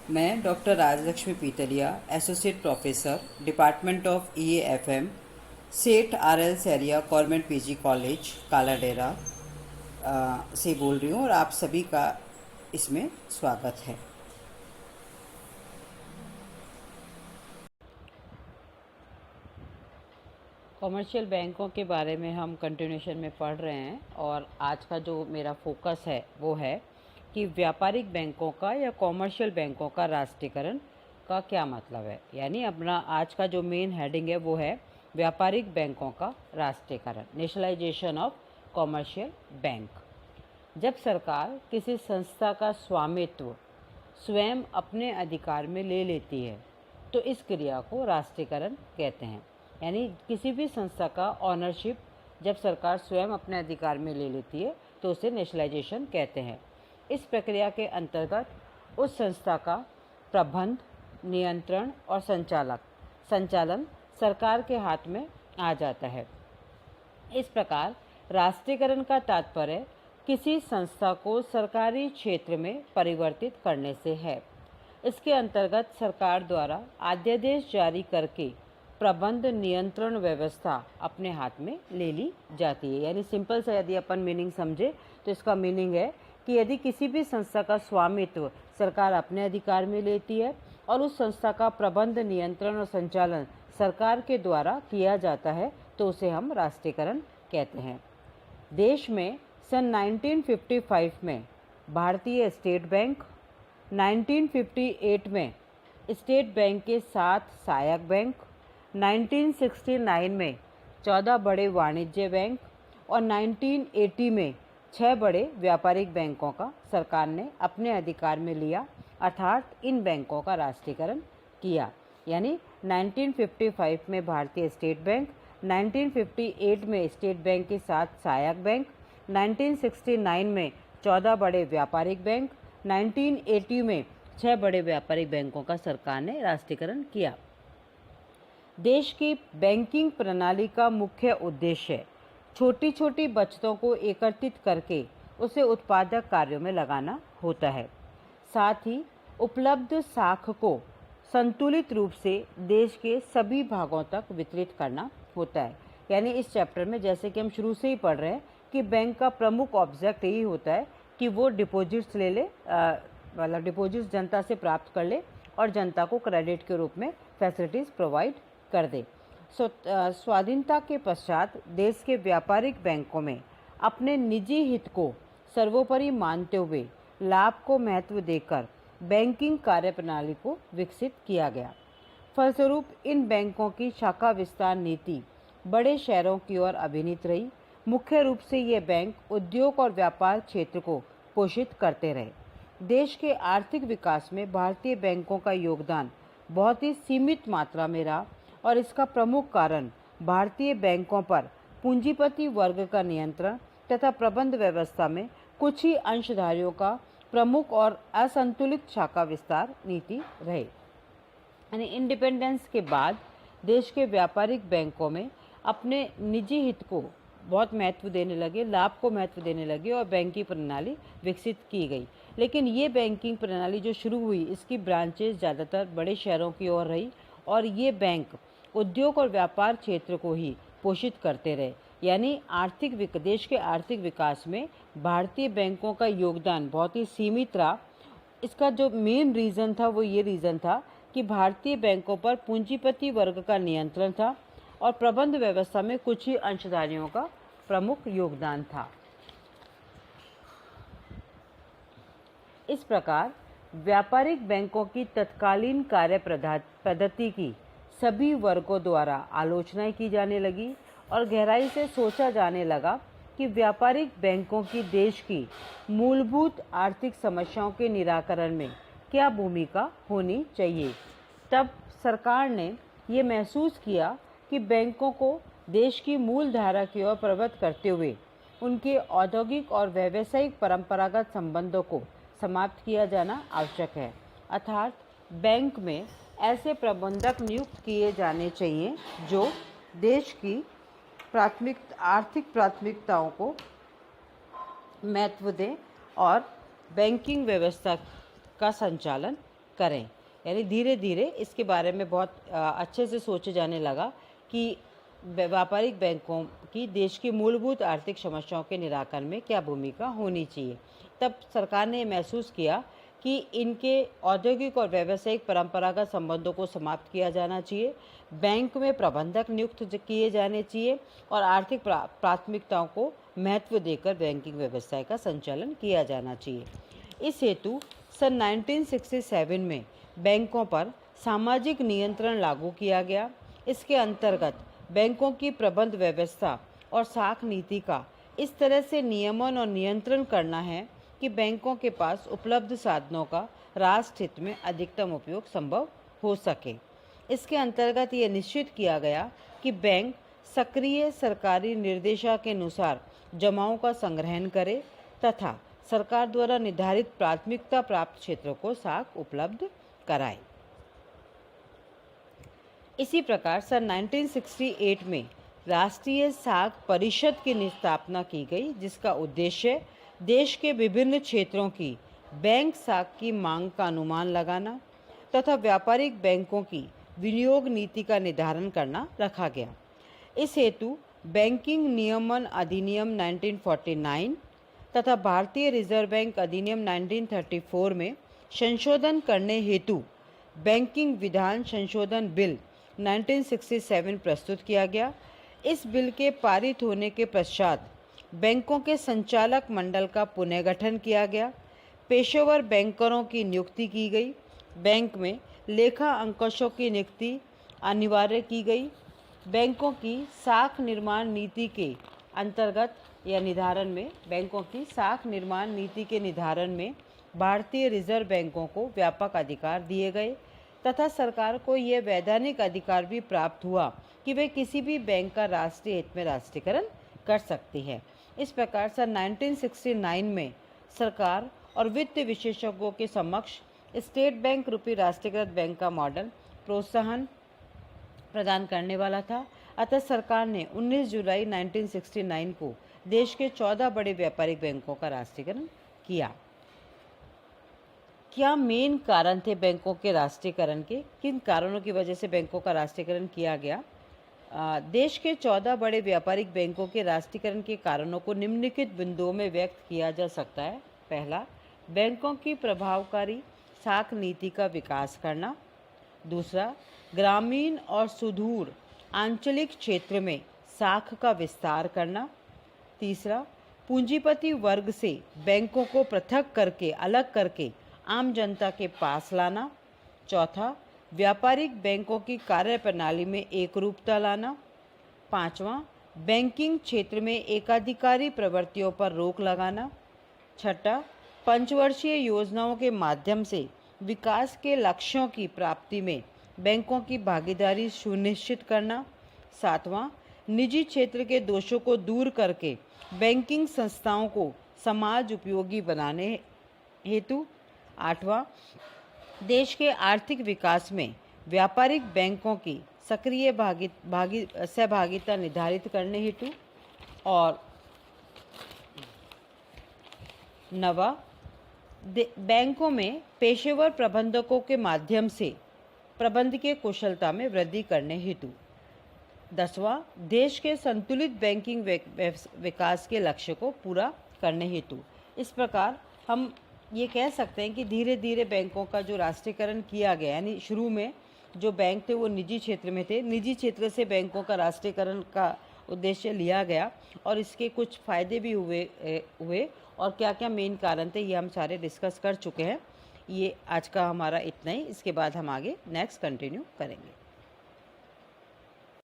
मैं doctor Rajlakshmi Pitaliya, associate professor, department of EAFM, Seth RL Sariya government PG college Kaladera से बोल रही हूँ और आप सभी का इसमें स्वागत है। कमर्शियल बैंकों के बारे में हम कंटिन्यूशन में पढ़ रहे हैं और आज का जो मेरा फोकस है वो है कि व्यापारिक बैंकों का या कमर्शियल बैंकों का राष्ट्रीयकरण का क्या मतलब है। यानी अपना आज का जो मेन हेडिंग है वो है व्यापारिक बैंकों का राष्ट्रीयकरण, नेशनलाइजेशन ऑफ कमर्शियल बैंक। जब सरकार किसी संस्था का स्वामित्व स्वयं अपने अधिकार में ले लेती है तो इस क्रिया को राष्ट्रीयकरण कहते हैं। यानी किसी भी संस्था का ऑनरशिप जब सरकार स्वयं अपने अधिकार में ले लेती है तो उसे नेशनलाइजेशन कहते हैं। इस प्रक्रिया के अंतर्गत उस संस्था का प्रबंध, नियंत्रण और संचालन सरकार के हाथ में आ जाता है। इस प्रकार राष्ट्रीयकरण का तात्पर्य किसी संस्था को सरकारी क्षेत्र में परिवर्तित करने से है। इसके अंतर्गत सरकार द्वारा अध्यादेश जारी करके प्रबंध नियंत्रण व्यवस्था अपने हाथ में ले ली जाती है। यानी सिंपल से यदि अपन मीनिंग समझे तो इसका मीनिंग है कि यदि किसी भी संस्था का स्वामित्व सरकार अपने अधिकार में लेती है और उस संस्था का प्रबंध, नियंत्रण और संचालन सरकार के द्वारा किया जाता है तो उसे हम राष्ट्रीयकरण कहते हैं। देश में सन 1955 में भारतीय स्टेट बैंक, 1958 में स्टेट बैंक के 7 सहायक बैंक, 1969 में 14 बड़े वाणिज्य बैंक और 1980 में 6 बड़े व्यापारिक बैंकों का सरकार ने अपने अधिकार में लिया, अर्थात इन बैंकों का राष्ट्रीयकरण किया। यानी 1955 में भारतीय स्टेट बैंक, 1958 में स्टेट बैंक के 7 सहायक बैंक, 1969 में 14 बड़े व्यापारिक बैंक, 1980 में 6 बड़े व्यापारिक बैंकों का सरकार ने राष्ट्रीयकरण किया। देश की बैंकिंग प्रणाली का मुख्य उद्देश्य छोटी छोटी बचतों को एकत्रित करके उसे उत्पादक कार्यों में लगाना होता है। साथ ही उपलब्ध साख को संतुलित रूप से देश के सभी भागों तक वितरित करना होता है। यानी इस चैप्टर में जैसे कि हम शुरू से ही पढ़ रहे हैं कि बैंक का प्रमुख ऑब्जेक्ट यही होता है कि वो डिपॉजिट्स ले ले, मतलब डिपॉजिट्स जनता से प्राप्त कर ले और जनता को क्रेडिट के रूप में फैसिलिटीज़ प्रोवाइड कर दे। स्वाधीनता के पश्चात देश के व्यापारिक बैंकों में अपने निजी हित को सर्वोपरि मानते हुए लाभ को महत्व देकर बैंकिंग कार्यप्रणाली को विकसित किया गया। फलस्वरूप इन बैंकों की शाखा विस्तार नीति बड़े शहरों की ओर अभिनीत रही। मुख्य रूप से ये बैंक उद्योग और व्यापार क्षेत्र को पोषित करते रहे। देश के आर्थिक विकास में भारतीय बैंकों का योगदान बहुत ही सीमित मात्रा में रहा और इसका प्रमुख कारण भारतीय बैंकों पर पूंजीपति वर्ग का नियंत्रण तथा प्रबंध व्यवस्था में कुछ ही अंशधारियों का प्रमुख और असंतुलित शाखा विस्तार नीति रहे। यानी इंडिपेंडेंस के बाद देश के व्यापारिक बैंकों में अपने निजी हित को बहुत महत्व देने लगे, लाभ को महत्व देने लगे और बैंकिंग प्रणाली विकसित की गई। लेकिन ये बैंकिंग प्रणाली जो शुरू हुई इसकी ब्रांचेज ज़्यादातर बड़े शहरों की ओर रही और ये बैंक उद्योग और व्यापार क्षेत्र को ही पोषित करते रहे। यानी देश के आर्थिक विकास में भारतीय बैंकों का योगदान बहुत ही सीमित रहा। इसका जो मेन रीज़न था वो ये रीज़न था कि भारतीय बैंकों पर पूंजीपति वर्ग का नियंत्रण था और प्रबंध व्यवस्था में कुछ ही अंशधारियों का प्रमुख योगदान था। इस प्रकार व्यापारिक बैंकों की तत्कालीन कार्य पद्धति की सभी वर्गों द्वारा आलोचना की जाने लगी और गहराई से सोचा जाने लगा कि व्यापारिक बैंकों की देश की मूलभूत आर्थिक समस्याओं के निराकरण में क्या भूमिका होनी चाहिए। तब सरकार ने ये महसूस किया कि बैंकों को देश की मूल धारा की ओर प्रवृत्त करते हुए उनके औद्योगिक और व्यावसायिक परंपरागत संबंधों को समाप्त किया जाना आवश्यक है। अर्थात बैंक में ऐसे प्रबंधक नियुक्त किए जाने चाहिए जो देश की आर्थिक प्राथमिकताओं को महत्व दें और बैंकिंग व्यवस्था का संचालन करें। यानी धीरे धीरे इसके बारे में बहुत अच्छे से सोचे जाने लगा कि व्यापारिक बैंकों की देश की मूलभूत आर्थिक समस्याओं के निराकरण में क्या भूमिका होनी चाहिए। तब सरकार ने महसूस किया कि इनके औद्योगिक और व्यावसायिक परंपरागत संबंधों को समाप्त किया जाना चाहिए, बैंक में प्रबंधक नियुक्त किए जाने चाहिए और आर्थिक प्राथमिकताओं को महत्व देकर बैंकिंग व्यवसाय का संचालन किया जाना चाहिए। इस हेतु सन 1967 में बैंकों पर सामाजिक नियंत्रण लागू किया गया। इसके अंतर्गत बैंकों की प्रबंध व्यवस्था और साख नीति का इस तरह से नियमन और नियंत्रण करना है कि बैंकों के पास उपलब्ध साधनों का राष्ट्र हित में अधिकतम उपयोग संभव हो सके। इसके अंतर्गत ये निश्चित किया गया कि बैंक सक्रिय सरकारी निर्देशानुसार जमाओं का संग्रहण करे तथा सरकार द्वारा निर्धारित प्राथमिकता प्राप्त क्षेत्रों को साख उपलब्ध कराए। इसी प्रकार सन 1968 में राष्ट्रीय साख परिषद की स्थापना की गई, जिसका उद्देश्य देश के विभिन्न क्षेत्रों की बैंक साख की मांग का अनुमान लगाना तथा व्यापारिक बैंकों की विनियोग नीति का निर्धारण करना रखा गया। इस हेतु बैंकिंग नियमन अधिनियम 1949 तथा भारतीय रिजर्व बैंक अधिनियम 1934 में संशोधन करने हेतु बैंकिंग विधान संशोधन बिल 1967 प्रस्तुत किया गया। इस बिल के पारित होने के पश्चात बैंकों के संचालक मंडल का पुनर्गठन किया गया, पेशेवर बैंकरों की नियुक्ति की गई, बैंक में लेखा अंकशों की नियुक्ति अनिवार्य की गई। बैंकों की साख निर्माण नीति के अंतर्गत या निर्धारण में बैंकों की साख निर्माण नीति के निर्धारण में भारतीय रिजर्व बैंकों को व्यापक अधिकार दिए गए तथा सरकार को यह वैधानिक अधिकार भी प्राप्त हुआ कि वे किसी भी बैंक का राष्ट्रीय हित में राष्ट्रीयकरण कर सकती है। इस प्रकार सन 1969 में सरकार और वित्त विशेषज्ञों के समक्ष स्टेट बैंक रूपी राष्ट्रीयकृत बैंक का मॉडल प्रोत्साहन प्रदान करने वाला था। अतः सरकार ने 19 जुलाई 1969 को देश के 14 बड़े व्यापारिक बैंकों का राष्ट्रीयकरण किया। क्या मेन कारण थे बैंकों के राष्ट्रीयकरण के? किन कारणों की वजह से बैंकों का राष्ट्रीयकरण किया गया? देश के 14 बड़े व्यापारिक बैंकों के राष्ट्रीयकरण के कारणों को निम्नलिखित बिंदुओं में व्यक्त किया जा सकता है। पहला, बैंकों की प्रभावकारी साख नीति का विकास करना। दूसरा, ग्रामीण और सुदूर आंचलिक क्षेत्र में साख का विस्तार करना। तीसरा, पूंजीपति वर्ग से बैंकों को पृथक करके अलग करके आम जनता के पास लाना। चौथा, व्यापारिक बैंकों की कार्यप्रणाली में एकरूपता लाना। पांचवा, बैंकिंग क्षेत्र में एकाधिकारी प्रवृत्तियों पर रोक लगाना। छठा, पंचवर्षीय योजनाओं के माध्यम से विकास के लक्ष्यों की प्राप्ति में बैंकों की भागीदारी सुनिश्चित करना। सातवां, निजी क्षेत्र के दोषों को दूर करके बैंकिंग संस्थाओं को समाज उपयोगी बनाने हेतु। आठवां, देश के आर्थिक विकास में व्यापारिक बैंकों की सक्रिय सहभागिता निर्धारित करने हेतु। और नवा, बैंकों में पेशेवर प्रबंधकों के माध्यम से प्रबंधकीय कुशलता में वृद्धि करने हेतु। 10वां, देश के संतुलित बैंकिंग विकास के लक्ष्य को पूरा करने हेतु। इस प्रकार हम ये कह सकते हैं कि धीरे धीरे बैंकों का जो राष्ट्रीयकरण किया गया, यानी शुरू में जो बैंक थे वो निजी क्षेत्र में थे, निजी क्षेत्र से बैंकों का राष्ट्रीयकरण का उद्देश्य लिया गया और इसके कुछ फ़ायदे भी हुए और क्या क्या मेन कारण थे ये हम सारे डिस्कस कर चुके हैं। ये आज का हमारा इतना ही। इसके बाद हम आगे नेक्स्ट कंटिन्यू करेंगे।